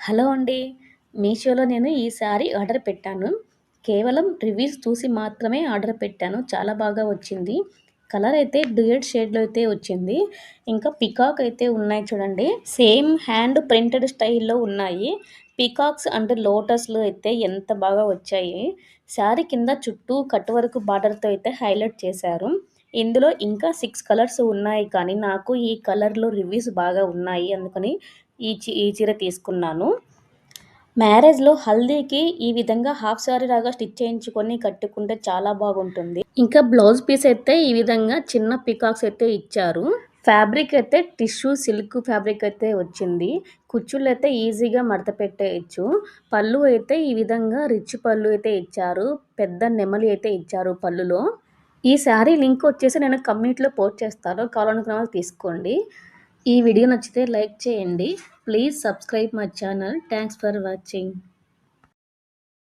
Hello అండి. మీషోలో నేను ఈ శారీ ఆర్డర్ పెట్టాను. కేవలం రివ్యూస్ చూసి మాత్రమే ఆర్డర్ పెట్టాను. చాలా బాగా వచ్చింది. కలర్ అయితే డ్యూయట్ షేడ్‌లో అయితే వచ్చింది. ఇంకా పికాక్ అయితే ఉన్నాయి చూడండి. సేమ్ హ్యాండ్ ప్రింటెడ్ స్టైల్‌లో ఉన్నాయి. పీకాక్స్ అండ్ లోటస్‌లు అయితే ఎంత బాగా వచ్చాయి. శారీ కింద చుట్టూ కట్ వర్క్ బార్డర్‌తో అయితే హైలైట్ చేశారు. ఇందులో ఇంకా 6 కలర్స్ ఉన్నాయి కానీ నాకు ఈ కలర్‌లో రివ్యూస్ బాగా ఉన్నాయి. అందుకని ఈ చీర తీసుకున్నాను. మ్యారేజ్‌లో హల్దీకి ఈ విధంగా హాఫ్ సారీ లాగా స్టిచ్ చేయించుకొని కట్టుకుంటే చాలా బాగుంటుంది. ఇంకా బ్లౌజ్ పీస్ అయితే ఈ విధంగా చిన్న పీకాక్స్ అయితే ఇచ్చారు. ఫ్యాబ్రిక్ అయితే టిష్యూ సిల్క్ ఫ్యాబ్రిక్ అయితే వచ్చింది. కుచ్చుళ్ళైతే ఈజీగా మడత పెట్టేయొచ్చు. పళ్ళు అయితే ఈ విధంగా రిచ్ పళ్ళు అయితే ఇచ్చారు. పెద్ద నెమలి అయితే ఇచ్చారు పళ్ళులో. ఈ శారీ లింక్ వచ్చేసి నేను కమ్యూనిటీలో పోస్ట్ చేస్తాను. కావాలనుకున్న వాళ్ళు తీసుకోండి. ఈ వీడియో నచ్చితే లైక్ చేయండి. Please subscribe my channel. Thanks for watching.